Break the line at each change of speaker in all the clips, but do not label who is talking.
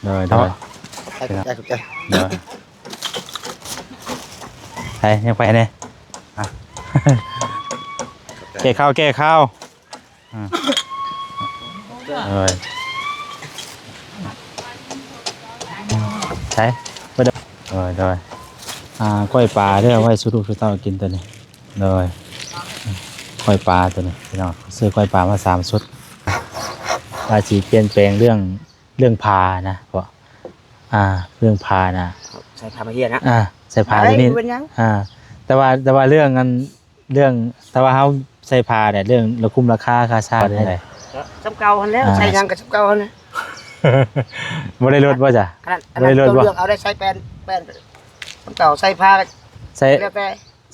rồi rồi rồi đây như vậy này à. kê khao à. Rồi đấy bắt đầu rồi rồi quay pลา ด้วย ไว้สุดๆต้องกินตัวนี้เลยกล้วยปลาตัวนี้พี่น้องซื้อกล้วยปลามา3 ชุดราชีเปลี่ยนแปลงเรื่องพานะเพราะเรื่องพานะ
ใส่พามาเฮียนะ
ใส่พาตัวนี้แต่ว่าเรื่องนั้นเรื่องแต่ว่าเขาใส่พาเนี่ยเรื่องเราคุ้มราคาค่าเช่าได้ไง
จำเก่าหันแล้วใส่ยังกับจำเก่าหันนะ
ไม่ได้ลดป่ะจ้ะ
ไม่ได้ลดป่ะเอาได้ใส่แป้นจำเก่าใส่พา
ใ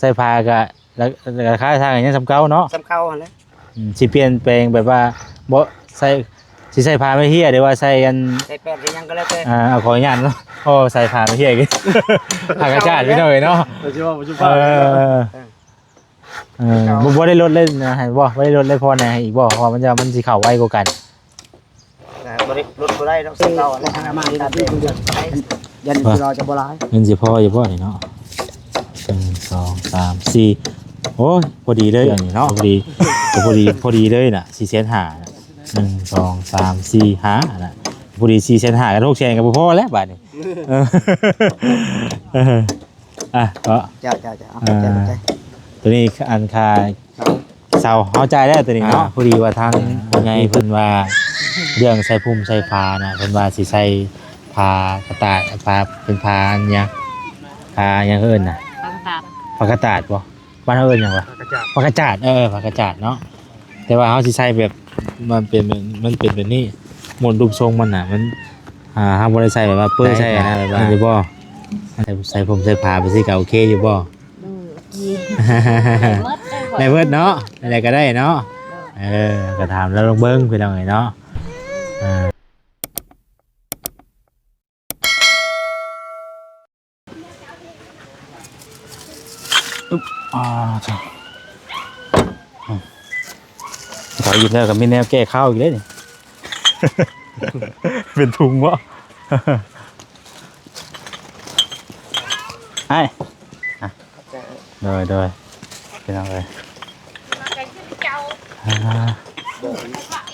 ส่พากับราคาทางอย่างนี้จำเก่าเนาะ
จำเก่าหันแล้ว
สิเปลี่ยนแปลงแบบว่าบ่ใส่สิใส่พาไม่เฮียเดี๋ยวว่าใส่กัน
ใส่แป้นยังก็แล้วแต่
เอาขออนุญาตเนาะโอ้ใส่พาไม่เฮียกันหากระจาดไปหน่อยเนาะบ่ได้ลดเลยนะบ่ได้ลดเลยพอไหนอีกบ่เพราะมันสิเข้าไวกว่ากัน
บ่ได้ลดบ่ได้ต้องซื้อเราแล้วทางมาตามเดือนยันเราจะบ่ร้าย
เงินสิพออยู่บ่นี่เนาะ1 2 3 4โอ้ยพอดีเลยอย่างนี้เนาะพอดีเลยน่ะ4,500,000 1 2 3 4 5น่ะพอดี4,500,000กับ6,000,000ก็บ่พอแล้วบาดนี้ก็
จ้า
ตัวนี้อันคาเสาเฮาจ่ายได้ตัวนี้เนาะพอดีว่าทางผู้ใหญ่เพิ่นว่าเรื่องใส่พุ่มใส่พานะเพิ่นว่าสิใส่พากระต่ายพาเป็นพาอันเนี้ยพาอย่างเอิ้นน่ะพากระต่ายบ่บ้านเฮาเอิ้นหยังวะพากระจาดพากระจาดเนาะแต่ว่าเฮาสิใส่แบบมันเป็นแบบนี้หมุนรูปทรงมันน่ะมันเฮาบ่ได้ใส่แบบว่าเปื้อยใส่นะแบบว่าได้บ่ใส่ผมใส่พาไปสิก็โอเคอยู่บ่ในเวิร์ดเนาะอะไรก็ได้เนาะก็ถามแล้วลงเบิ้งไปลองไงเนาะจ้ะเขาหยิบแล้วกับมีแนวแก้ข้าวอีกเลยนี่ เป็นถุงวะไอ้โดยเป็นอะไร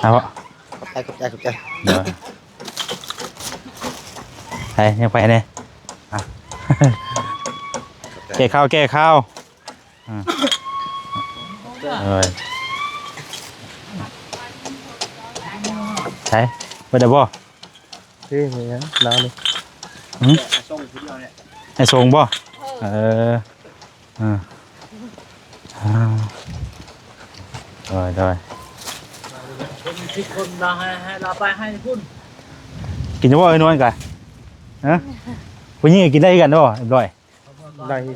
เอาวะ
ขอบใจ
เดี๋ยวไปยังไปเนี่ยแก้ข้าวเลยใช่ไปเดี๋ยวบ่
นี่เหมือนเราเลย
ไอ้ทรงบ่ได้
ที่คนเราให้เราไปให้พุ่น
กินจะว่าไอ้นวลกันฮะวันนี้กินได้กันด้วยบ่อย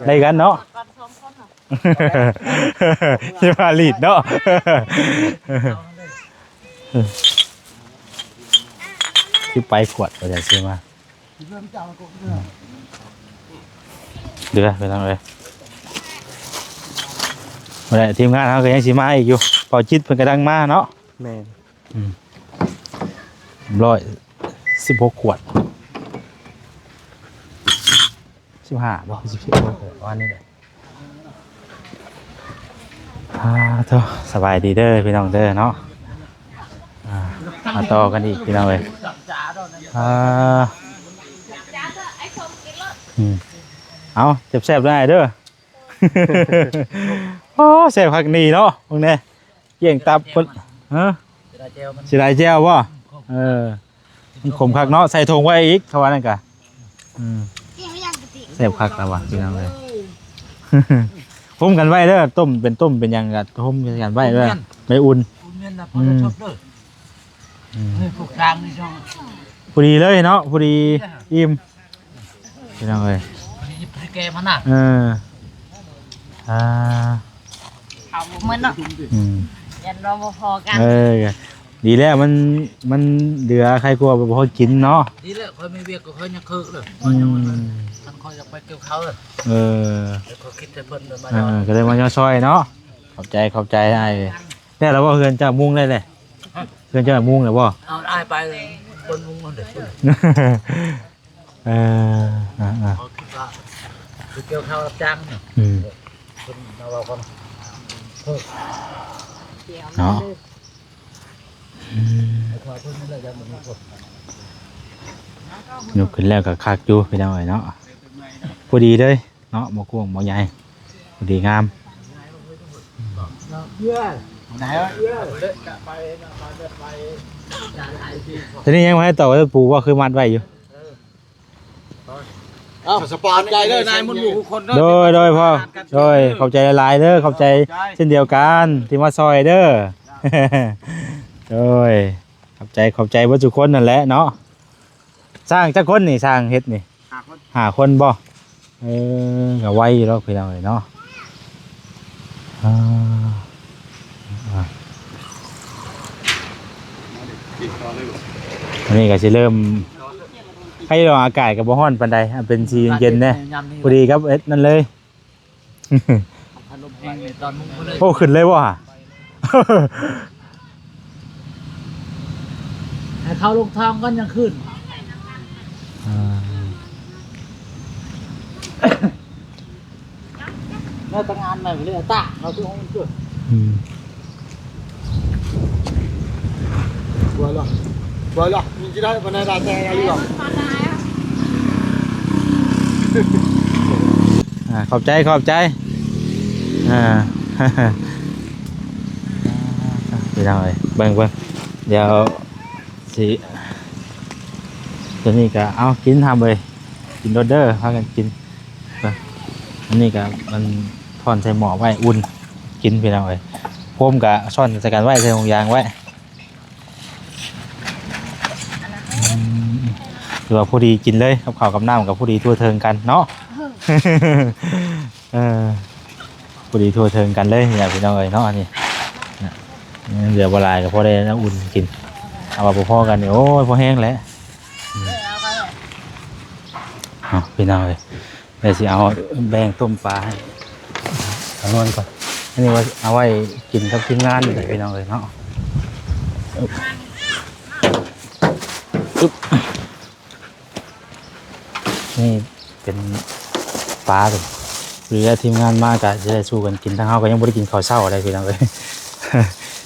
ได้กันเนาะที่มาลีดเนาะที่ไปขวดก็จะซื้อมาเดี๋ยวไปทำเลยวันนี้ทีมงานเขาก็ยังสีมาอีกอยู่พอจิตเป็นกระดังมาเนาะ
แม่
116 ขวด15บ่16วันนี้เลยเถอะสบายดีเด้อพี่น้องเด้อเนาะมาต่อกันอีกพี่น้องเลยเอาแซ่บๆได้เด้อโอ้แซ่บผักนีเนาะพวกนี้เกี่ยงตับสิได้แจ่วบ่มันขมคักเนาะใส่ถุงไว้อีกเขาว่านั่นกะแซ่บคักแล้วว่ะพี่น้องเลยต้มกันไว้เด้อต้มเป็นยังกะต้มกันไว้เด้อไม่อุ่นพอดีเลยเนาะพอดีอิ่มพี่น้องเลย
แกมันน่ะเอาเหมือนเนาะยันเราพอกัน
ดีแล้วมันเหลือใครกลัวพอกินเนาะ
ดีแล้วค่อยไม่เบียกก็ค่อยยังคึกเลยท่านค่อยจะไปเกี่ยวเขาเลยเขาคิดแต่เพิ่นมา
ก็เลยมาซอยเนาะขอบใจไอ้เนี่ยเราว่าเฮือนจะมุ่งได้เลยเฮือนจะมุ่งเลยบ่
เอาได้ไปเลย บนมุ้งมันเด็กขึ้น
เอออ่า
เขาคิดว่าคือเกี่ยวข้าวรับจ้างเนี่ย
อืม
คนเราคน
เนาะอืม
ไอ้ควายเพิ่งไม่ได้ยังมันมีคน
ยกขึ้นแล้วก็คักอยู่พี่น้องเอ้ยเนาะพอดีเลยเนาะบ่กว้างบ่ใหญ่พอดีงาม
เยอะ
ไหนวะ
เยอะเด็กไปไป
ทีนี้ยังบ่ให้ต่อว่าปูว่าคือมัดไว้อยู่
เอ้าสปอนใจเลยนายมุนหมู่คน
โดยพ่อโดยเข้าใจหลายๆเด้อเข้าใจเช่นเดียวกันที่มาซอยเด้อ โดยเข้าใจว่าทุกคนนั่นแหละเนาะสร้างจักคนนี่สร้างเฮ็ดนี่5 คนบ่ก็ไวอยู่แล้วพี่น้องเอ้ยเนาะอันนี้ก็สิเริ่มให้รออากาศกับบ่ร้อนปานใดเป็นสีเย็นๆแน่พอดีครับเอ็ดนั่นเลย
พันลมแห้งในตอนมุ้งเลย
โอ้ขึ้นเลยว่ะ
ให้เขาลงทางกันยังขึ้นเมื่อตั้งงานใหม่เลยตาเราคือห้องจุด
บ่หรอกมีกี่ได้บนในดาแจ้งอะไรหรอก
ขอบใจอ่า ไปทางไหนเบิ่งเดี๋ยวสิตัวนี้ก็เอากินทำเลยกินโรดเดอร์พากันกินอันนี้ก็มันทอนใส่หม้อไว้อุ่นกินไปทางไหนพร้อมกับซ่อนใส่กันไว้ใส่ถุงยางไว้คือว่าพอดีกินเลยกับข้าวกับน้ำกับพอดีทั่วเทิงกันเนาะ พอดีทั่วเทิงกันเลยอย่าพี่น้องเอ้ยเนาะนี่เดี๋ยวบลายกับพ่อได้น้ำอุ่นกินเอามาพ่อกันโอ้ยพอแห้งแล้วพี่น้องเอ้ยเดี๋ยวสิเอาแบ่งต้มปลาให้เอานอนก่อนอันนี้ว่าเอาไว้กินกับทีมงานอยู่พี่น้องเอ้ยเนาะนี่เป็นปลาเลยหรือทีมงานมากก็จะได้สู้กันกินทั้งเฮาก็ยังบ่ได้กินข้าวเช้าอะไรพี่น้องเอ้ย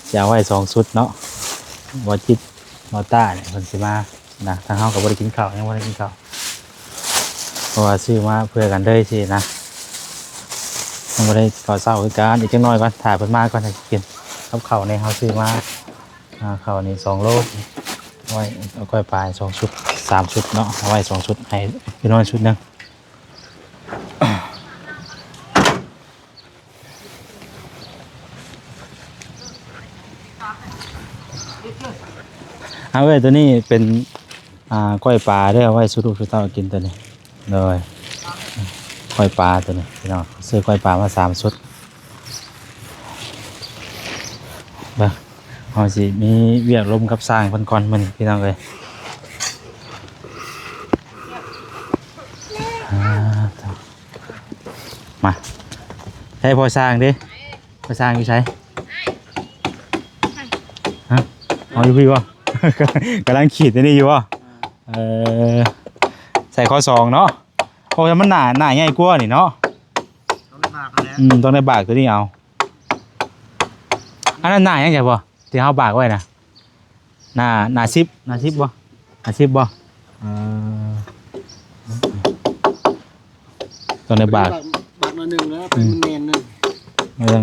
จะเอาไว้2 ชุดเนาะบ่จิตบ่ต้าเนี่ยเพิ่นสิมานะทั้งเฮาก็บ่ได้กินข้าวยังบ่ได้กินข้าวเพราะว่าซื้อมาเพื่อกันเด้อสินะยังบ่ได้ข้าวเช้าคือกันอีกจักหน่อยก่อนถ่าเพิ่นมาก่อนให้กินกับข้าวในเฮาซื้อมาข้าวนี่2 โลไว้เอาก้อยปลาย2 ชุด3 ชุดเนาะเอาไว้2 ชุดให้พี่น้อยชุดนึง เอาไว้ตัวนี้เป็นก้อยปลาได้เอาไว้สุดๆสุดเต้ากินตัวนี้เลยก้อยปลาตัวนี้พี่น้องซื้อก้อยปลามา3 ชุดเบ้อเอาสิมีเวียกลมกับสร้างเพิ่นก่อนมื้อนี้พี่น้องเอ้ยมาให้พอสร้างดิพอสร้างอยู่ไสฮะเอาอยู่พี่บ่ กำลังขีดอันนี้อยู่วะใส่ข้อ2เนาะโอ้ยมันหนาใหญ่กว่านี่เนาะต้องได้บากตัวนี้เอาอันนั้นหนายังไงบ่ที่เขาบากไว้นะหนา10บ่หนา10บ่ต้องได้บาก
บากมาหนึ่งแล้วเป็นเมนนึง
ไม่ต้อง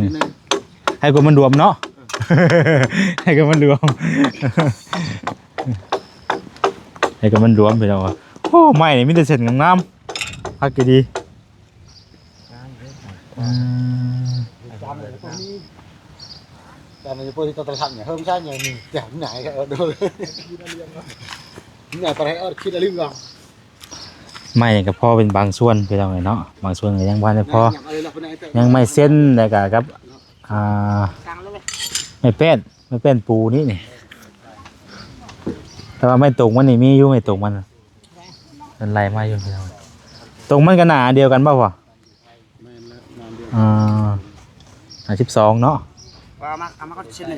ให้กมันรวมเนาะ ให้กมันรวม ให้กมันรวมไปแล้วโอ้ไม่นี่มีแต่เส้นงามๆพักดี
แต่ในพวกที่ต้องทำเนี่ยเพิ่มใช่เนี่ยนี่อย่างไหนก็ดูนี่อะไรคิดอะไรบ้าง
ไม่ก็พอเป็นบางส่วนไปแล้วเนาะบางส่วนก็ยังบ่ได้พอยังไม่เส้นแต่ก็ครับไม่เป็นปูนี่แต่ว่าไม่ตรงมันนี่มีอยู่ไม่ตรงมันเป็นไรมาอยู่แล้วตรงมันก็หนาเดียวกันป่ะวะ12เนาะ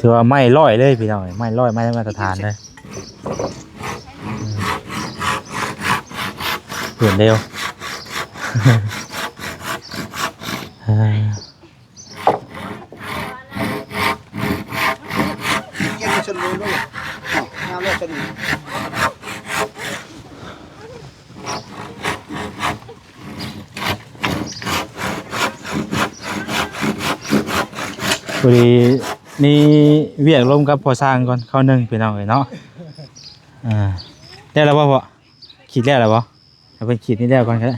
ถือว่าไม่ร้อยเลยพี่น้องไม่ร้อยไม่ได้มาตรฐานเลย เปลี่ยนเร็ว
ยังชนเลยด้วยน้ำเลือดชน
พอดีนี่เวียกร่วมกับพอสร้างก่อนเข้าหนึ่งพี่น้องเลยเนาะได้แล้วป่ะพ่อขีดแล้วแล้วป่ะเอาเป็นขีดนี่แล้วก่อนก็ได้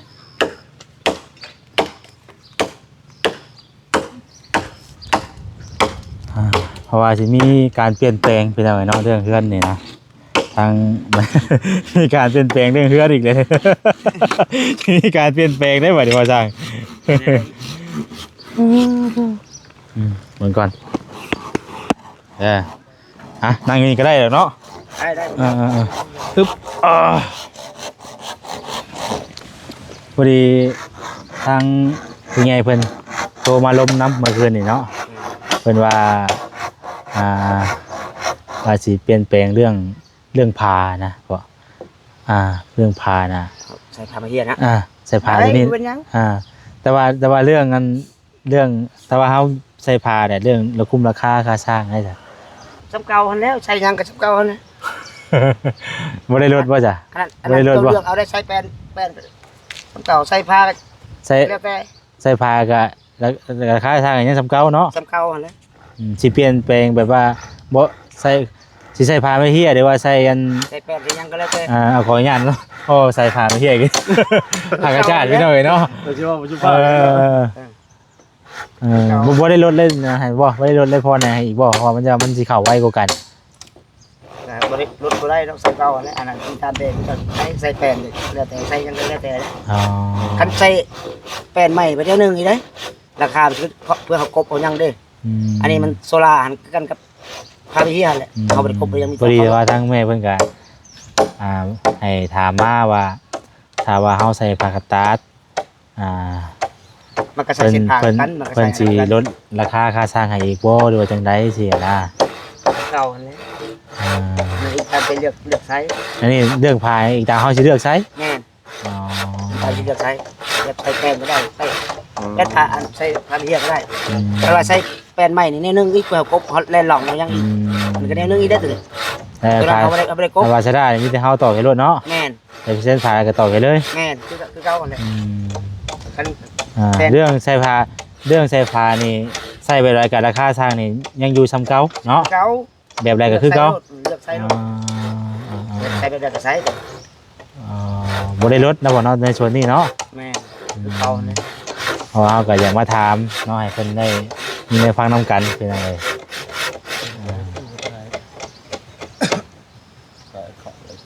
เพราะว่าจะมีการเปลี่ยนแปลงพี่น้องเลยเนาะเรื่องเฮือนนี่นะทาง มีการเปลี่ยนแปลงเรื่องเฮือนอีกเลย มีการเปลี่ยนแปลงได้ป่ะเดี๋ยวพอสร้าง เหมือนก่อนนั่งนี่ก็ได้แล้วเนาะ
ได้
อึ๊บพอดีทางผู้ใหญ่เพิ่นโทรมาล้มน้ำเมื่อคืนนี่เนาะเพิ่นว่าสิเปลี่ยนแปลงเรื่องพานะเพราะเรื่องพานะ
ใส่พามาเฮียนะ
ใส่พาตัวนี้แต่ว่าเรื่องนั้นแต่ว่าเขาใส่พาแต่เรื่องเราคุมราคาค่าสร้างให้จ้ะ
ซ้ำเก่าหันแล้วใส่ยังกับซ้ำเก่าหันนะ
บ่ได้ลดบ่จ้ะ
บ่ได้ลดบ่เอาได้ใส่แป้นซ้ำเก่าใส่ผ้า
ใส่ผ้าก็ราคาสร้างอย่างซ้ำเก่าเนาะ
ซ้ำเก่าหันแล้ว
สิเปลี่ยนแปลงแบบว่าบ่สิใส่ผ้าไม่เฮียหรือว่าใส่กัน
ใส่แป้นยังก็แล้วแต่
เอาขออนุญาตเนาะโอ้ใส่ผ้าไม่เฮียอีกผ้ากระจาดพี่น้อยเนาะบ่ได้ลดเล่นนะให้บ่ได้ลดเลยพอนะอีกบ่เพราะมันสิเข้าไวกว่ากัน
บ่ได้ลดบ่ได้ต้องใส่เก่าแล้วอันนั้นที่ตามเด้ก็ใส่แป้นแล้วแต่ใส่ยังแล้วแต่คันใส่แป้นใหม่ไปเดี๋ยวนึงอีกเด้ราคาเพื่อเขากบเอายังเด้อันนี้มันโซล่าหันกันกับพาไปเฮียแหละเขาบ่ได้กบยังมี
พอดีว่าทั้งแม่เพิ่นก็ให้ถามมาว่าถ้าว่าเฮาใส่ผ้ากระตัด
มันก็ใส่เส้นทางกันมันก็ใส่
สิลดราคาค่าสร้างให้อีกบ่หรือว่าจังได๋สินะ
เก่าหั่นแหละมันอีกตามไปเลือกไซส์
อันนี้เรื่องพายอีกตามเฮาสิเลือกไซส์
แม่นตามสิเลือกไซส์ใส่แป้นก็ได้ใส่แป้นผ้าใส่ผ้าเฮียก็ได้แต่ว่าใส่แป้นใหม่นี่นึงอีกเพื่อกบแล่นหล่องยังอีกมันก็แนวนึงอีกได้ตึ
ตัวนั้นเอาบ่ได้กบแต่ว่าซะได้มีแต่เฮาต่อให้รถเนาะ
แม่น
แต่เส้นพายก็ต่อให้เลย
แม่นคือเก่าหั่นแหละ
เรื่องใส่ผ้านี่ใส่ไปรายการราคาสร้างนี่ยังอยู่ซ้ำเก่าเนาะ
เก่า
แบบไรก็คือเก่า
เลือกใส่ใส่แบบใดก็ใส่
บ่ได้ลดนะบ่เนาะในส่วนนี้เนาะ
แม่คือเก่าเนี่ย
เพราะว่าก็อยากมาถามเนาะให้เพิ่นได้มีในฟังนำกันเป็นจังได๋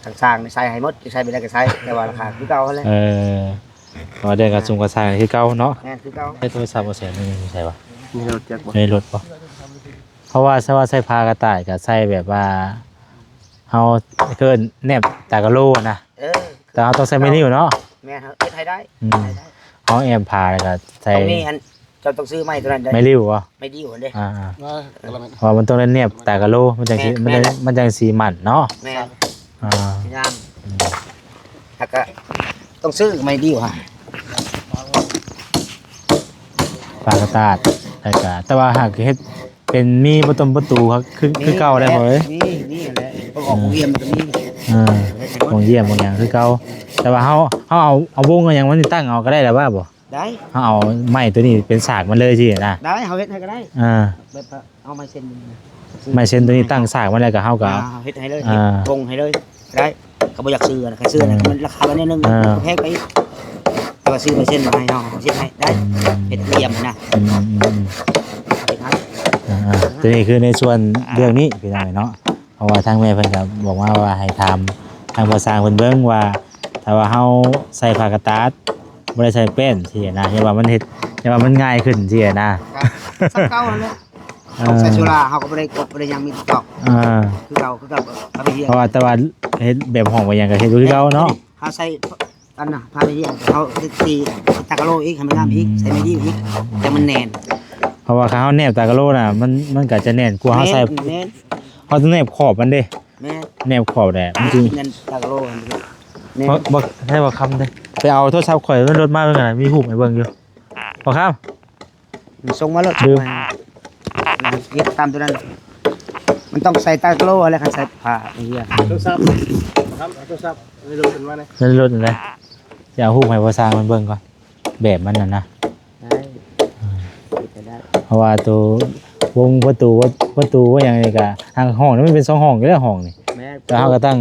ทางสร้างใส่ให้หมดใส่ไปได้ก็ใส่แต่ว่าราคาคือเก่าเลย
พอเดินกับซุ่มกับสร้างคือเก่าเนาะ
แม่นคือเก่า
ได้โทรศัพท์บ่แสนนึงใช่ป่ะ
มีรถจักบ่
มีรถบ่เพราะว่าใส่ผ้ากระต่ายก็ใส่แบบว่าเฮาเกินแนบตากะโลนะแต่เฮาต้องใส่ไม่นิ่วเนาะ
แม่นเฮ็ดให้ได้
เฮาแอมผ้าแล้วก็ใส่
ตรงนี้อันเจ้าต้องซื้อไม้ตัวนั้นได้
ไม่ริ้วบ่
ไม่ริ้วเด้
เพราะมันต้องได้แนบตากะโลมันจังสิมันจังสิมันเนาะ
แม่นงามแล้วก็ต้องซื้อไม่ริ้วฮะ
ปากกระตาดแต่ว่าหากเฮ็ดเป็นมีประตูครับคือเก่าได้บ่เอ้ย
นี่แหละประกอบของเยี่ยมมันก็มี
ของเยี่ยมบางอย่างคือเก่าแต่ว่าเฮาเอาวงกันอย่างมันตั้งเอาก็ได้แล้วว่าบ่
ได้
เฮาเอาไม้ตัวนี้เป็นฉากมันเลยสินะ
ได้เฮาเฮ็ดให้ก็ได้แบบเอาไม้เส้น
ตัวนี้ตั้งฉากมันแล้วก็เฮาก็
เฮ็ดให้เลยวงให้เลยได้เขาบ่อยากซื้อนะใครซื้อนะมันราคามันนิดนึงแพงไปแต่ว่าซื้อไม้เส้นมาให้เฮาเฮ็ดให้ได้เฮ็ดเยี่ยมนะ
ตัวนี้คือในส่วนเรื่องนี้พี่น้องเนาะเพราะว่าทางแม่เพิ่นก็บอกว่าให้ทำทางภาษาเพิ่นเบิ่งว่าถ้าว่าเฮาใส่ผ้ากระตัดบ่ได้ใส่แป้นสินะอย่าว่ามันเฮ็ดอย่าว่ามันง่ายขึ้นสินะ
ซักเก่าเลยใส่โซล่าเฮาก็บ่ได้กบบ่ได้ยังมีตอกคือเก่า
เพราะว่าแต่ว่าเฮ็ดแบบห้องว่าหยังก็เฮ็ดคือเก่าเนาะ
เฮาใส่อันน่ะพาไปเฮียเฮาตีตะกะโลอีกให้มันงามอีกใส่ไม่ดีอีกแต่มันแน่น
เพราะว่าเขาแนบตากะโลน่ะมันก็จะแน่นกว่าเฮาใส่เฮาต้องแนบขอบมันเด้แนบขอบแหละ
จริงๆนั่นตากะโล
บ่ใช่ว่าคำเด้ ไปเอาโทรศัพท์ข่อยรถมาเบิ่งกันนะมีรูปให้เบิ่งอยู่พอครับ
ส่งมาแล้ว
ลืม
เฮ็ดตามตัวนั้นมันต้องใส่ตาโลอะไรคันใส่ผ้าไอ้เหี้ย
โทรศัพท์ครับโทรศัพท์ไม่รู้เป็นว่าไง
นั่นรถนั่นแหละจะเอารูปให้พอสร้างมันเบิ่งก่อนแบบมันน่ะนะ
ได้จะได้
เพราะว่าตัววงประตูว่าอย่างไรกะทางห้องนี่มันเป็น2ห้องอยู่แล้วห้องนี่
แม่
แล้วเฮาก็ตั้ง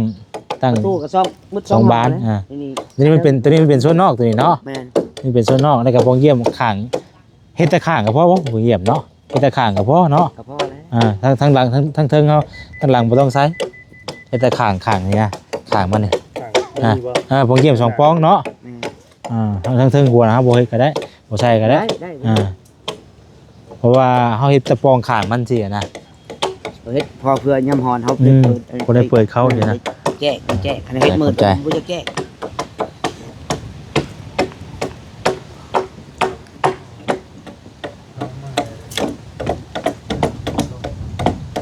ตู้กับซ่องมุด
สองบาน
นี่
ตัวนี้มันเป็นโซนนอกตัวนี้เนาะ
แม่น
นี่เป็นโซนนอกแล้วก็พองเยี่ยมข้างเฮ็ดแต่ข้างก็พอบ่พองเยี่ยมเนาะเฮ็ดแต่ข้างก็พอเนาะ
กับพ่อแล้ว
ทั้งหลังทั้งเทิงเฮาทั้งหลังบ่ต้องใช้เฮ็ดแต่ข้างนี่นะข้างมันนี่พองเยี่ยม2ปองเนาะ
แม่น
ทั้งเทิงบัวนะครับบ่เฮ็ดก็ได้บ่ใช้ก็ได้
ได้
เพราะว่าเฮาเฮ็ดแต่ปองข้างมันสินะ
เฮ็ดพอเพื่อยำหอนเฮา
บ่ได้เปิดเข้าอยู่นะ
แจ้คันเฮ็ดมืด
เข้าใจ
บ่จะแก้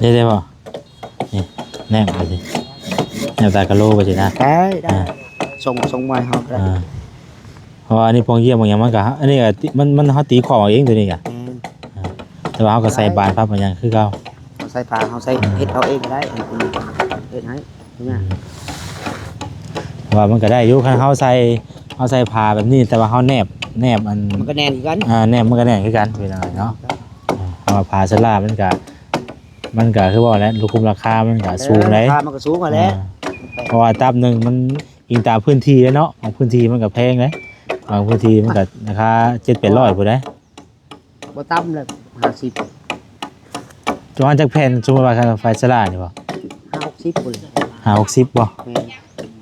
ได้บ่นี่แนบไปสิแนบตากะโลไปสินะ
ได้ส่งมาเฮาก็ได้
เพราะว่าอันนี้พองเยี่ยมบางอย่างมันก็อันนี้ก็มันเฮาตีของเอาเองตัวนี้ก็แต่ว่าเฮาก็ใส่บานพับมันยังคือเก่า
ใส่ผ้าเฮาใส่เฮ็ดเอาเองก็ได้เฮ็ดให้เนี่ย
ว่ามันก็ได้อยู่คันเฮาใส่ผ้าแบบนี้แต่ว่าเฮาแนบอัน
มันก็แน่นอีกกัน
แนบมันก็แน่นคือกันเป็นอะไรเนาะเพราะว่าผ้าสลามันก็คือว่าแล้วลูกคุมราคามันก็สูงเลย
ราคามันก็สูงกว่าแล้ว
เพราะว่าตับหนึงมันอิงตามพื้นที่เนาะบางพื้นที่มันก็แพงเลยบางพื้นที่มันก็ราคา700-800พุ่นเด้
บ่ต่ำเลย50
จวนจากแผ่นสมมุติว่าค่าไฟสลานี่บ่
50พุ่น
50บ่
แม่น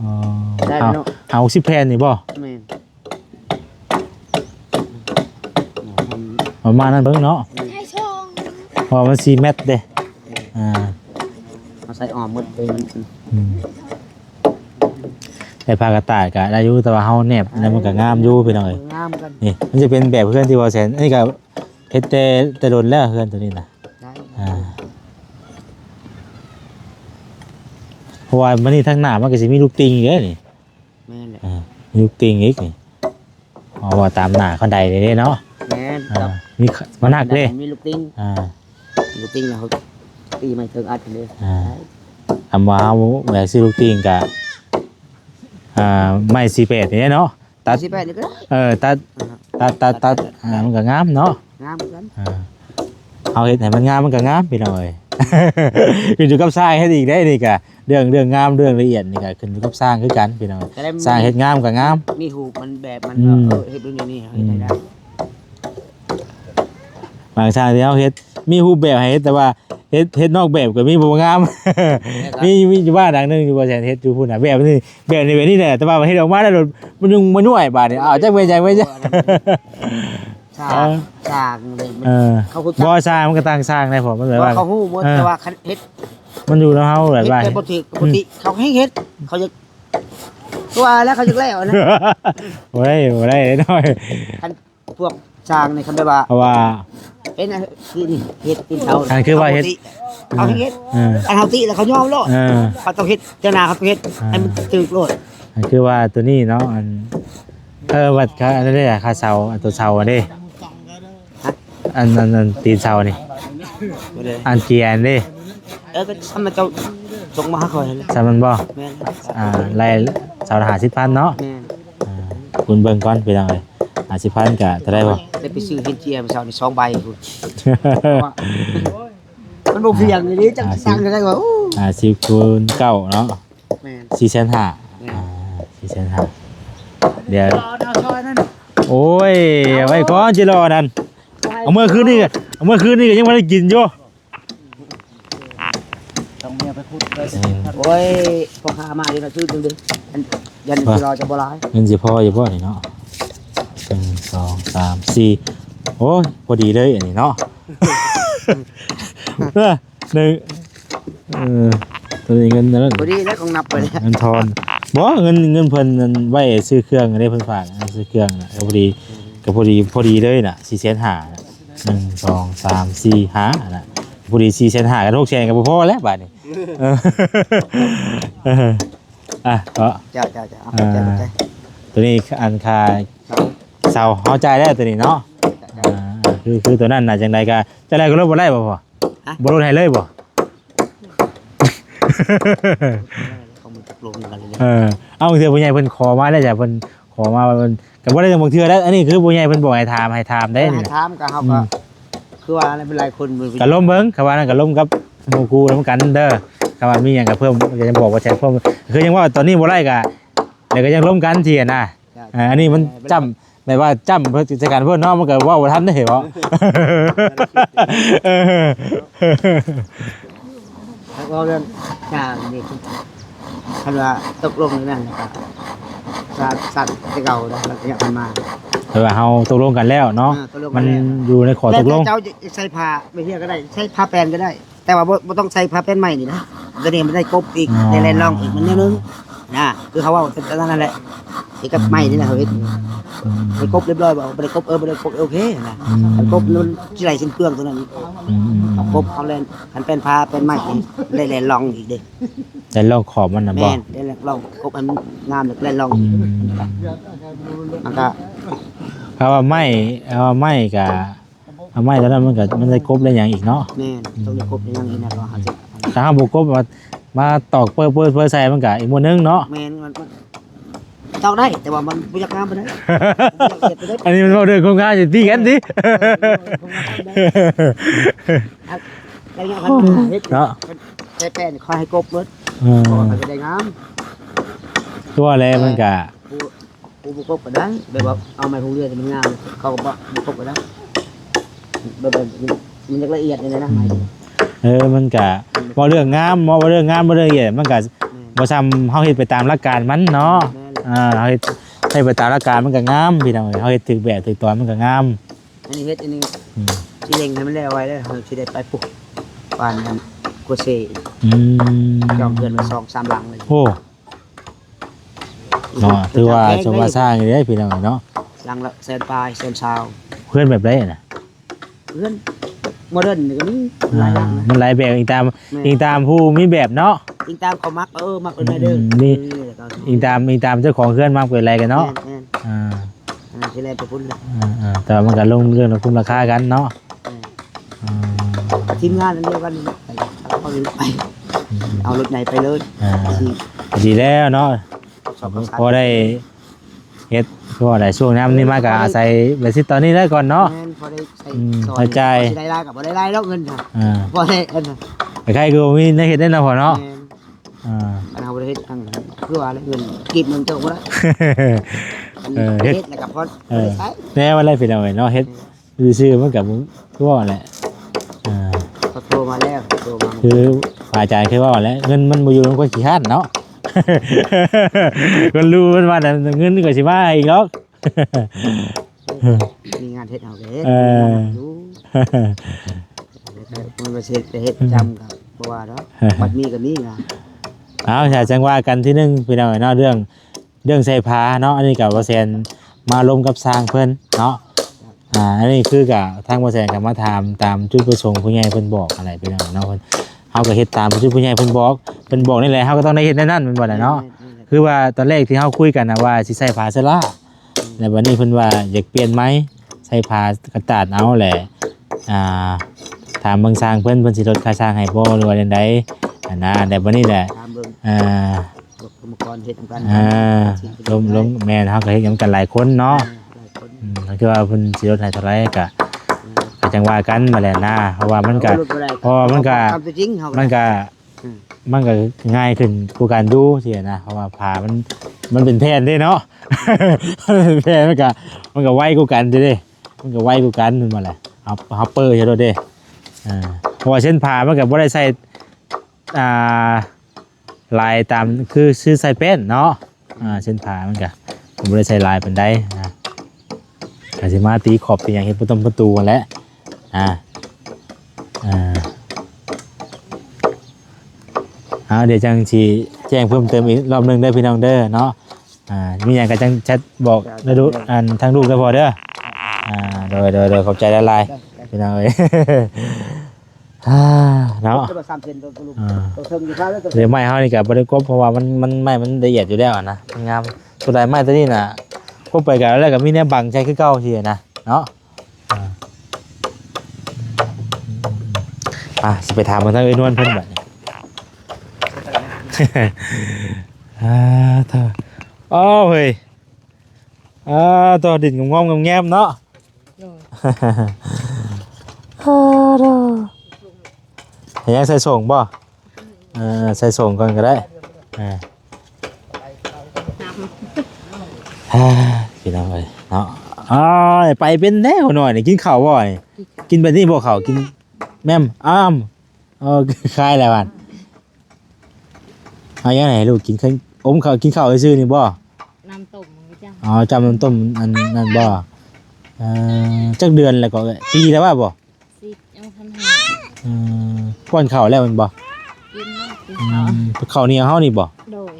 อ๋อ
ได้เนาะ
60แผ่นนี่บ่
แม่น
ประมาณนั้นเบิ่งเนาะเพราะมัน4เมตรเด้อ่า
เอาใส่ออมหมดไปมัน
แต่ผ้ากระต่ายก็ได้อยู่แต่ว่าเฮาแนบแล้วมันก็งามอยู่พี่น้องเอ้ย
งามกัน
นี่มันจะเป็นแบบเพื่อนที่ว่าแสนอันนี้ก็เฮ็ดแต่โดนแล้วเพื่อนตัวนี้น่ะ
ได้
เพราะว่ามันนี่ทางหน้ามันก็สิมีลูกติงอีกเด้อนี่
แม่นแหละ
มีลูกติงอีกนี่เพราะว่าตามหน้าเขาใดนี่เด้เนาะ
แม่น
มีมานักเด้
มีลูกติ้ง ลูกติ้งแล้วเขาตีไม่ถึงอัดเลย
คำว่าเฮาแหวกซื้อลูกติงก็ไม้48นี่เนาะตัด
18นี่ก็ได้
ตัดมันก็งามเนาะ
งามกัน
เอาเฮ็ดให้มันงามมันก็งามพี่น้องเอ้ย ขึ้นอยู่กับสร้างเฮ็ดอีกได้นี่ก็เรื่องงามเรื่องละเอียดนี่ก็ขึ้นอยู่กับสร้างคือกันพี่น้องสร้างเฮ็ดงามก็งาม
มีหูมันแบบมันเฮ็ดอย่างนี้เฮ็ดได้
บางสร้างที่เฮาเฮ็ดมีรูปแบบให้เฮ็ดแต่ว่าเฮ็ดนอกแบบก็มีบ่งาม มีอยู่บ้านหลังนึงอยู่บ่แซ่นเฮ็ดอยู่พุ่นน่ะแบบนี้แหละแต่ว่าเฮ็ดออกมาแล้วมันยุ่งมันย่วยบาดนี่อ้าวจักเว้นจัก
สร้างเลยเขาฮู้
บ่สร้างมันก็ตั้งสร้างได้พอมันแบบว่า
เขาฮู้หมดแต่ว่าเฮ็ด
มันอยู่แล้วเฮาแบบว่า
ปกติเขาให้เฮ็ดเขาจะตัวแล้วเขาจะแล้วนะ
บ่ได้น้อย
พวกสร้างในคำแบบว่า
เพราะว่า
เป็นคือนี่เฮ็ดกินเช้า
อันคือว่าเฮ็ด
เอาเฮ็ด อันเฮาติแล้วเขายอมโลดเขาต้องเฮ็ดเจ้านาเขาต้องเฮ็ดให้มันตึกโลด
อันคือว่าตัวนี้เนาะอันวัดค่าอันนี้แหละค่าเสาอันตัวเสาอันนี้อันตีนเสานี่อันเกียร์อันนี้
ก็ทำมาเจ้าส่งมาให้ข่อยเลย
สามันบ่
แม่น
ไล่เสาละ50,000เนาะ
แม่น
คุณเบิ่งก่อนไปจังได๋50,000ก็เท่าได้บ่
ได้ไปซื้อเฮ็ดเจียมาเช้านี่2ใบพุ่นมันบ่เพียงอย่างนี้จังสั่งได้ว่า
50คูณ9เนาะ
แม่น
4,500 4,500เดี๋ยวโอ้ยไว้ก่อนจิรอนั่นเอาเมื่อคืนนี้ก็ยังบ่ได้กินอยู่
ต้องเมียไปพูดเลย
โอ้ยพ่อค้ามาดิเนาะซื้อดึงยันสิรอจะบ่หลาย
เงินสิพออยู่บ่นี่เนาะ1 2 3 4โอ้ยพอดีเลยอันนี้เนาะ หนึ่งตัวนี้เงินนั่น
พอดีแล้วคงนับไปเลย
เงินทอนบ่เงินเพิ่นนั่นไว้ซื้อเครื่องอันนี้เพิ่นฝากซื้อเครื่องน่ะก็พอดีเลยน่ะ4,500น่ะ1 2 3 4 5น่ะพอดี4,500กับ6,000ก็บ่พอแล้วบาดนี้ก็
จ้าเอาใจ
ตัวนี้อันคาเสาเฮาใจได้ตัวนี้เนาะคือตัวนั้นน่ะจังไดก็จะได้ก็ลดบ่ได้บ่พ่อบ่ลดให้เลยบ่
เขามันตกลงกันเลย
เอาเทื่อผู้ใหญ่เพิ่นขอมาได้จ้ะเพิ่นขอมาเพิ่นก็บ่ได้บางเทื่อแล้วอันนี้คือผู้ใหญ่เพิ่นบอกให้ถามได้นี่
ถามก็เฮาก็คือว่าอะไรเป็นหลายคนมือ
ก็ล้มเบิ่งเขาว่านั่นก็ล้มกับหมู่กูนํกันเด้อเขาว่ามีหยังก็เพิ่มก็ยังบอกว่าแชร์เพิ่มคือยังว่าตอนนี้บ่ได้ก็เดี๋ยวก็ยังล้มกันเทียนะอันนี้มันจำแบบว่าจำเพื่อจัดการเพื่อนเนาะมันก็ว่าบ่ทันได้เหรอ
แล้วก็เรื่องการนี่คันว่าตกลงนี่นั่นนะครับสัตว์ที่เก่าแล้วอยากมา
แต่ว่าเฮาตกลงกันแล้วเนาะมันอยู่ในขอตกลง
เจ้าจะใส่ผ้าไม่เที่ยก็ได้ใช้ผ้าแปลนก็ได้ แต่ว่าบ่ต้องใส่ผ้าแปลนใหม่นี่นะตัวนี้มันได้กบอีกในแลนล่องอีกมันนิดนึงนะคือเขาว่าเป็นนั่นแหละที่กับใหม่นี่แหละเฮ้ยไปกบเรียบร้อยบ่ไปกบไปกบโอเคนะกบมันสิไหลสิ้นเปลืองตัวนั้นกบเอาแลนคันเป็นผ้าเป็นใหม่ได้แลนล่องอีกเด้
แต่ลองขอบมันน่ะบ่
แม่นได้แลนล่องกบมันงามแลนล่องมันก็
เพราะว่าไม้ก็เอาไม้แล้วมันก็มันได้กบได้หยังอีกเนาะ
แม่นต้องได้กบอย่างนี้นะก็หาสิ
ถ้าเฮาบ่กบมาตอกเปิ้ลใส่มันก็อีกหมู่นึงเนาะ
แม่นมันเจ้าได้แต่ว่ามันบ่อยากงามปานใด
อันนี้มันบ่เรื่องของงานสิตีกันดิ
แล้วอย่างพันเฮ็ด
เนาะ
ใช้แป้นคอยให้กบเบิด
เออ
มันจะได้งาม
ตัวแลมันก็
ผู้กบก็ได้แบบว่าเอาไม้พงเรือที่มันงามเขาก็บ่กบก็ได้แบบมันจะละเอียดนี่นะไม้
มันก็บ่เรื่องงามบ่เรื่องงามบ่เรื่องเอียดมันก็บ่ซ้ำเฮาเฮ็ดไปตามหลักการมันเนาะเฮาเฮ็ดให้ไปตามหลักการมันก็งามพี่น้องเฮาเฮ็ดถูกแบบถูกตอนมันก็งาม
อันนี้เฮ็ดอันนี้สิเล็งให้มันแล้วไว้แล้วเฮาสิได้ไปปลูกปานนั้นกัวเซยอมเกินมา2-3หลังเลย
โอ้เนาะถือว่าสมว่าสร้างอยู่เด้พี่น้องเนาะ
หลังละแสนปลายแสนชาว
เพื่อนแบบใดน่ะ
เพื่อนโมเดิร์นนี่ก็มีหลายหลังนะ
มันหลายแบบอีกตามผู้มีแบบเนาะ
อิงตามเขามักมักเอิ้นได้เด้อ
นี่ อีกตามเจ้าของเพื่อนมากกว่าอะไรกันเนาะ
แม่น
อ่า
อันนั้นสิแลไปพุ่นเลย
แต่ว่ามันก็ลงเรื่องคุ้มราคากันเนาะ
ทีมงานอันเดียวกันนี่ไปเอาเลยไปเอารถไหนไปเลย
ดีแล้วเนาะพอได้เฮ็ดพอได้ช่วงน้ำนี่มากก็อาศัยแบบสิตอนนี้ได้ก่อนเนาะ
แม่นพอได้ใส่
เข้าใจ
ได้รายกับบ่ได้รายแล้วเงินค่ะ
อ่า
บ่ได้เอิ้นน่ะ
ใครก็มีได้เฮ็ดได้เนาะพอเนาะ
แม่น
อ่า
อันเอาบ่ได้เฮ็ดทางคือว่าเงินกีบเงินเจ้าบ่ได้อันเฮ็ดแล้วก็พอได้ใช้
แน่ว่าอะไรเป็นเอาไว้เนาะเฮ็ดซื่อๆมันก็คือว่าแหละ
เขาโทรมาแล้วโทรมา
คืออาจารย์เคยว่าแหล้วเงินมันบ่อยู่ในคนขี้คร้านเนาะ คนรู้มันว่าแต่เงินก็สิมาอีกเนาะ
มีงานเฮ็ดเอาเด้
ดู
มันบ่เฮ็ดไปเฮ็ดจำกับบ่ว่าดอกบัดมีก็มีนะ
เอาถ้าจังว่ากันที่หนึงพี่น้องเนาะเรื่องใส่ผ้าเนาะอันนี้ก็บ่แซนมาลมกับสร้างเพิ่นเนาะอันนี้คือก็ทางบ่แซนก็มาถามตามจุดประสงค์ผู้ใหญ่เพิ่นบอกอะไรพี่น้องเนาะเพิ่นเฮาก็เฮ็ดตามจุดผู้ใหญ่เพิ่นบอกนี่แหละเฮาก็ต้องได้เฮ็ดในนั้นแม่นบ่ล่ะเนาะคือว่าตอนแรกที่เฮาคุยกันน่ะว่าสิใส่ผ้าสลาแล้ววันนี้เพิ่นว่าอยากเปลี่ยนไหมใส่ผ้ากระดาษเอาแหละถามเบิ่งสร้างเพิ่นสิลดค่าสร้างให้บ่หรือว่าจังไดนะแต่วันนี้แหละ
ตามเบิ่ง กรรมกรเฮ็ดกัน
ล้มแม่นเฮาก็เฮ็ดกันหลายคนเนาะ
หลายคน
คือว่าเพิ่นสิลดให้เท่าไหร่ก็จังว่ากันมาแหละนะเพราะว่ามันก็
ทำจริงเฮา
มันก็ง่ายขึ้นกว่าการดูสินะเพราะว่าผ้ามันเป็นแผ่นเด้เนาะ เป็นแผ่นมันก็ไวกว่ากันเด้มันก็ไวกว่ากันนั่นมาแหละเอาเปอร์ใช่ด้วยเด้เพราะว่าเส้นผ้ามันก็บ่ได้ใส่ลายตามคือซื้อใส่เป็นเนาะเส้นผ้ามันก็ผมบ่ได้ใส่ลายปานใดนะก็สิมาตีขอบเป็นอย่างเฮ็ดประตูกันแหล้วเดี๋ยวจังสิแจ้งเพิ่มเติมอีกรอบนึงได้พี่น้องเด้อเนาะมีหยังก็จังแชทบอกได้ดูทางลูกได้พอเด้อโดยขอบใจละลายพี่น้องเอ้ยเนาะเดี๋ยวไม้เฮานี่ก็บ่ได้กบเพราะว่ามันไม้มันละเอียดอยู่แล้วนะมันงามตัวใดไม้ตัวนี้น่ะ บไปกันแล้วก็มีแนวบังใจคือเก่าสินะเนาะสิไปถามมันทางเอ้ยนวลเพิ่นบัดนี้เธออ้าวเฮ้ยตัวดินงอมๆแงมๆเนาะเห็นยังใส่ส่งบ่ใส่ส่งก่อนก็ได้พี่น้องเลยเนาะไปเป็นแน่หน่อยนี่กินข้าวบ่นี่กินแบบนี้บ่ข้าวกินแม่มคล้ายแล้วมันเอายังไงลูกกินข้าวข้าวกินข้าวซื่อๆนี่บ่
น้ำต้มจ้ะ
จำน้ำต้มอันนั้นบ่จักเดือนแล้วก็ปีแล้วว่าบ่
สิยังทันหา
ป้อนข้าวแล้วมันบ่
กิน
ข้าวเหนียวเฮานี่บ่
โดย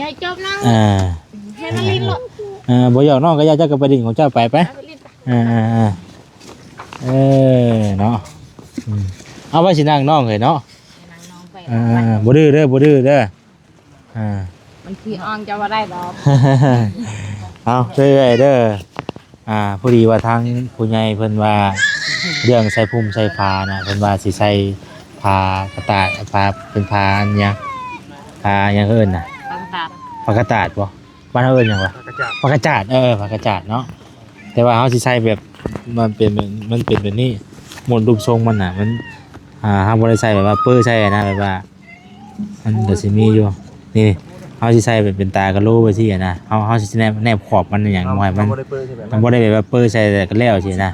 ยายจบนะให้มาลิ้นหรอ
บ่อยากน้องก็อยากจะกับประดิษฐ์ของเจ้าไปเนาะเอาไว้สินั่งน้องเฮ้ยเนาะบ่ดื้อเด้อ
มันขี้อ่อนจะว่าได้ดอก
เอาเรื่อยๆเด้อพอดีว่าทางผู้ใหญ่เพิ่นว่าเรื่องใส่พุ่มใส่ผ้านะเพิ่นว่าสิใส่ผ้ากระตาดผ้าเป็นผ้าอันหยังผ้าหยังเอิ้นน่ะผ้ากระตาดบ่บ้านเฮาเอิ้นหยังวะผ้ากระจาดผ้ากระจาดเนาะแต่ว่าเฮาสิใส่แบบมันเป็นแบบนี้หมดรูปทรงมันน่ะมันเฮาบ่ได้ใส่แบบว่าเปื้อใส่นะแบบว่ามันก็สิมีอยู่นี่เฮาสิใส่เป็นตากะโหลไว้ซี่นะเฮาสิแนบขอบมันอย่างน้อยมันบ่ได้แบบว่าเปื้อใส่แต่ก็แล้วซี่นะ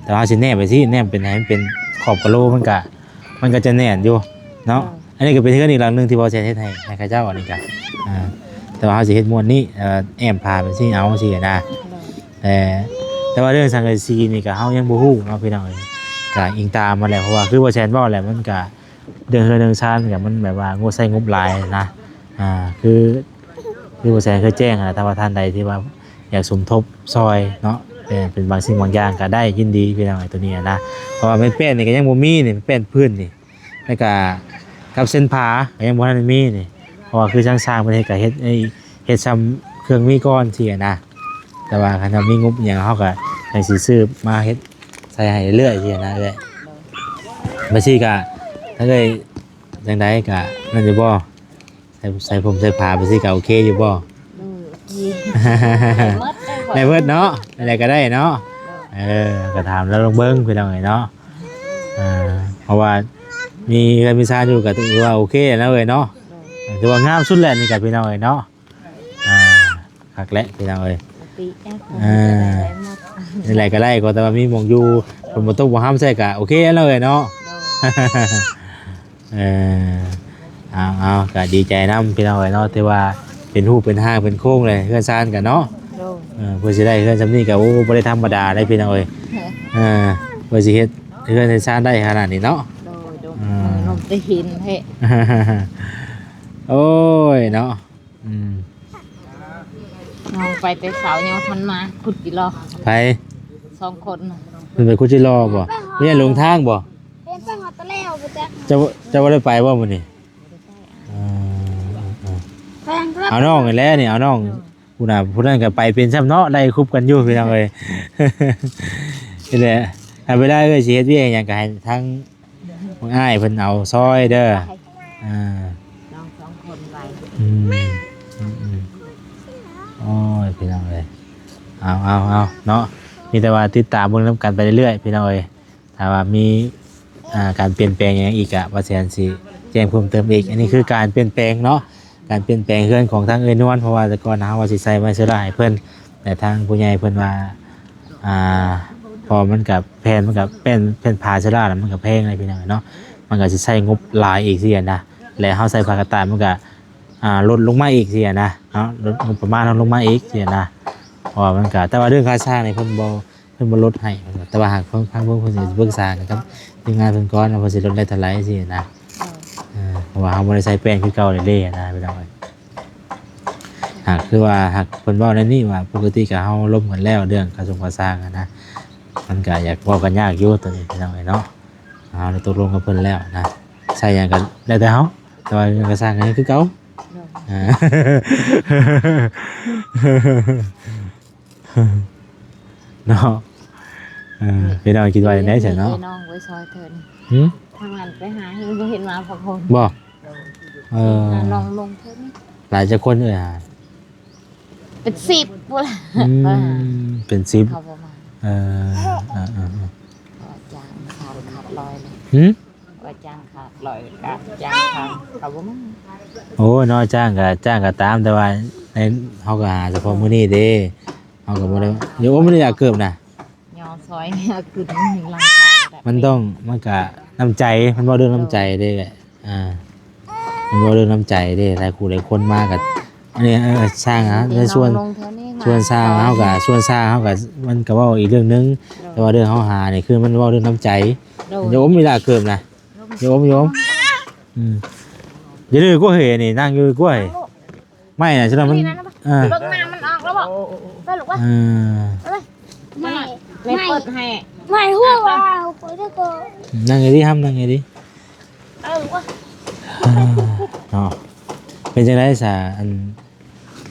แต่เฮาสิแนบไปซี่แนบเป็นให้มันเป็นขอบกะโหลมันก็จะแน่นอยู่เนาะอันนี้ก็เป็นเทื่ออีกหลังนึงที่บ่แซ่เฮ็ดให้เขาเจ้าอันนี้ก็แต่ว่าเฮาสิเฮ็ดม้วนนี้แอมพาไปซี่เอาซี่นะแต่ว่าเรื่องสังกะสีนี่ก็เฮายังบ่ฮู้เนาะพี่น้องก็อิงตามมาแล้วเพราะว่าคือบ่แซ่นเว้าแหละมันก็เรื่องชาญก็มันแบบว่างบใช้งบหลายนะคือบ่แซ่นเคยแจ้งถ้าว่าท่านใดที่ว่าอยากสมทบซอยเนาะเป็นบางสิ่งบางอย่างก็ได้ยินดีพี่น้องตัวนี้นะเพราะว่าแป้นนี่ก็ยังบ่มีนี่แป้นพื้นนี่แล้วก็กับเส้นผาก็ยังบ่ทันมีนี่เพราะว่าคือช่างๆเพิ่นเฮ็ดก็เฮ็ดซ้ำเครื่องมีก้อนสินะแต่ว่าคันมีงบหยังเฮาก็ให้สิซื้อมาเฮ็ดใส่ให้เรื่อยสินะเอ้ยบ่ซี่ก็ถ้าเอ้ยจังไดก็นั่นอยู่บ่ใส่ผมใส่ผ้าบ่ซี่ก็โอเคอยู่บ่ได้เบิดเนาะอะไรก็ได้เนาะก็ถามแล้วลองเบิ่งพี่น้องเอ้ยเนาะเพราะว่ามีการมีซาอยู่ก็ถือว่าโอเคแล้วเอ้ยเนาะถือว่างามสุดแล้วนี่ก็พี่น้องเอ้ยเนาะคักแหละพี่น้องเอ้ยนี่แหละก็ได้ก็แต่ว่ามีหม่องอยู่ฝนบ่ตกบ่ห้ามใส่ก็โอเคแล้วเอ้ยเนาะเอาก็ดีใจนำพี่น้องเอ้ยเนาะที่ว่าเป็นรูปเป็นห้างเป็นโค้งเลยเฮือนซ่านกันเนาะเพื่อสิได้เฮือนซำนี้ก็โอ้บ่ได้ธรรมดาได้พี่น้องเอ้ยเพื่อสิเฮ็ดเฮือนซ่านได้ขนาดนี้เนาะ
นมได้หินเฮ้
โอ้ยเนาะ
น้องไปแต่เสายังทันมาขุดกี่รอบ
ไป
2คน
มันไปขุดจิรอบ่ไม่ได้ลงทางบ่
เป็นไปหอดตะแล้วบ่จ๊ะ
จะบ่ได้ไปบ่มื้อนี้เอาน้องนี่แหละนี่เอาน้องผู้นั้นก็ไปเป็นซ้ำเนาะได้คุบกันอยู่พี่น้องเอ้ยนี่แหละถ้าเวลาเอ้ยสิเฮ็ดเวียกหยังก็ให้ทั้งอ้ายเพิ่นเอาซอยเด้อ
น้อง2คนไป
โอ้ยพี่น้องเอ้ยเอาเนาะมีแต่ว่าติดตามเบิ่งนำกันไปเรื่อยๆพี่น้องเอ้ยถ้าว่ามีการเปลี่ยนแปลงหยังอีกอะว่าแสนสิแจ้งเพิ่มเติมอีกอันนี้คือการเปลี่ยนแปลงเนาะการเปลี่ยนแปลงเฮือนของทางเอ้ยนวลเพราะว่าแต่ก่อนเฮาว่าสิใส่ไม้เสื้อลายเพิ่นแต่ทางผู้ใหญ่เพิ่นว่าพอมันกับแผ่นมันกับเป็นผ้าเสื้อลายแล้วมันก็แพงเลยพี่น้องเนาะมันก็สิใช้งบหลายอีกสินะแล้วเฮาใส่ผ้ากระต่ายมันก็ลดลงมาอีกสินะเนาะลดงบประมาณลงมาอีกสินะเพราะว่ามันก็แต่ว่าเรื่องค่าสร้างนี่เพิ่นบ่ลดให้แต่ว่าหากทางเพิ่นสิเบิ่งสร้างนะครับทีมงานเพิ่นก่อนเพิ่นสิลดได้เท่าไหร่สินะเพราะว่าเฮาบ่ได้ใช้แป้งคือเก่าเลยนะพี่น้องหากคือว่าหากเพิ่นเว้าในนี้ว่าปกติก็เฮาล้มกันแล้วเรื่องกระทรวงก่อสร้างนะมันก็อยากเว้ากันยากอยู่ตัวนี้พี่น้องเนาะเฮาได้ตกลงกับเพิ่นแล้วนะใช้หยังกันแล้วแต่เฮาแต่ว่าเรื่องก่อสร้างนี่คือเก่า เนาะพี่น้องคิดว่าจังได๋ซั่นเนาะ
น้องไว้ซอยเถิน
หึ
ทางนั้นไปหาเห็นบ่เห็นมาพักคน
บ่เออ
น้องลงเถิน
หลายจักคนเอ้ยหา
เป็น10พุ่นล่ะ
เป็น10
เขาบ่มา
เออ
ว่าจ้างขาดลอยเลย
หึ
ว่าจ้างขาดลอยกะจ้างขาดเขาบ่มา
โอ้เนาะจ้างก็ตามแต่ว่าในเฮาก็หาเฉพาะมื้อนี้เด้เฮาก็บ่ได้เดี๋ยวบ่ได้อยากเกิบนะ
ยอซอยเนี่ยคือ1ลังขาด
มันก็น้ำใจมันบ่เรื่องน้ำใจเด้แหละมันบ่เรื่องน้ำใจเด้หลายคู่หลายคนมาก็อันนี้สร้างในส่วนสร้างเฮาก็ส่วนสร้างเฮาก็มันก็เว้าอีกเรื่องนึงแต่ว่าเรื่องเฮาหานี่คือมันเว้าเรื่องน้ำใจเดี๋ยวผมมีลาเกิบนะโยมอย่าดื้อกูเฮ้นี่นั่งอยู่กูเฮ้ไม่น่ะฉะนั้นมัน
เบิ่งน้ำมันออกแล้วบ่ไปลูกว่าไม่เปิดให้
ไม่หัวว่าเขาจะก็
นั่งไงดินั่งไงดิ
ลูกว่า
เนาะเป็นจังได๋ซะอัน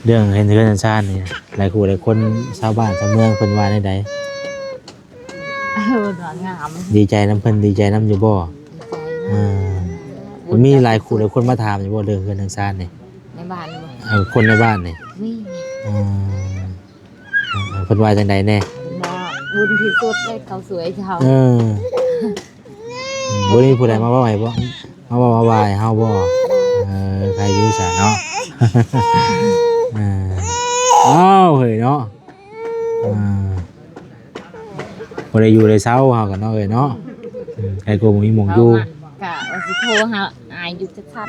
เรื่องเห็นเฮือนชาตินี่หลายคู่หลายคนชาวบ้านชาวเมืองเพิ่นว่าได้ใด
งาม
ดีใจนำเพิ่นดีใจนำอยู่บ่มันมีหลายคู่หลายคนมาถามอยู่บ่เรื่องเฮือนทางชาตินี่
ในบ้านบ่
คนในบ้านนี่
นี่
เพิ่นว่าจังไดแน่
มาบุญที่สุดเลยเขาสวยเจ้า
บ่มีผู้ใดมาเว้าให้บ่มาเว้ามาว่าให้เฮาบ่ใครอยู่ซะเนาะอ้าวเฮ้ยเนาะบ่ได้อยู่ได้เช้าเฮากันเนาะเอ้ยเนาะใครก็บ่มีหม่องอยู่
กะว่าสิโทรหาอายอยู่จักซั่น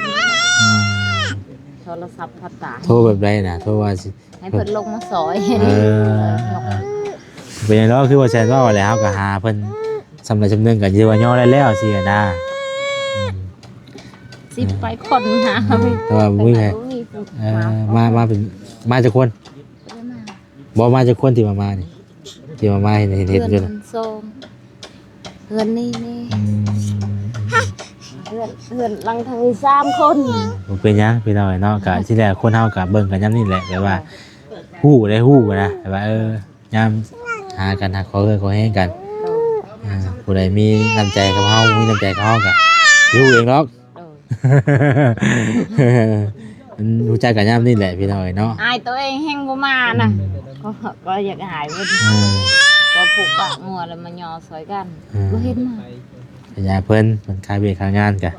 โทรศัพท์พัดตา
โทรแบบใดน่ะโทรว่าสิ
ให้เพิ่นลงมาซอย
เป็นจังได๋คือว่าแซ่นว่าแล้วเฮาก็หาเพิ่นสำเร็จสำนึงก็สิว่าย่อได้แล้วสินะ
สิไปคนหา
แต่ว่าบ่มีใครมาเป็นมาจากคนบ่มาจากคนที่มานี่ที่มาเห็น
เพื่อน
จน
มันโซมเพื่อนนี่เพื่อนลังทางนี้3คน
บ่เป็นหยังพี่น้อยเนาะก็ที่แรกคนเฮาก็เบิ่งกันยามนี้แหละแต่ว่าฮู้นะแต่ว่ายามหากันหาขอแฮงกันผู้ใดมีน้ำใจกับเฮามีน้ำใจกับเฮาก็อยู่เองหรอกมันรู้จักกันยามนี้แหละพี่น้อยเนาะ
อายตัวเองแฮงบ่มาน่ะก็อยากหายเพิ่นก็ผูกปากงัวแล้วมาย่อซอยกันบ่เห็นมา
ขยายเพิ่นมันคายเวรคางานกะ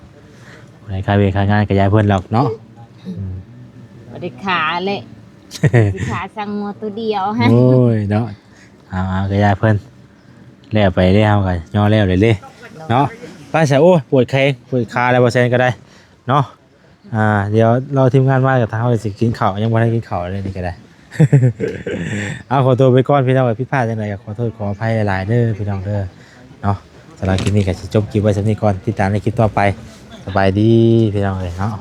ผู้ใดคายเวรคางานขยายเพิ่นหรอกเนาะ
บ่ได้ขาเลยสิขาสั่งงัวตัวเดียวฮะ
โอ้ยเนาะเอาขยายเพิ่นแล้วไปได้เฮาก็ย่อแล้วเลยเนาะป้าใส่โอ้ยปวดแข้งปวดขาแล้วบ่แซนก็ได้เนาะเดี๋ยวเราทีมงานมากับทางเฮาสิกินข้าวยังบ่ได้กินข้าวเลยนี่ก็ได้ เอาขอตัวไปก่อนพี่น้องผิดพลาดจังไดก็ขอโทษขออภัยหลายๆเด้อพี่น้องเด้อเนาะสำหรับคลิปนี้ก็สิจบคลิปไว้สำนี้ก่อนติดตามในคลิปต่อไปสบายดีพี่น้องเอ้ยเนาะ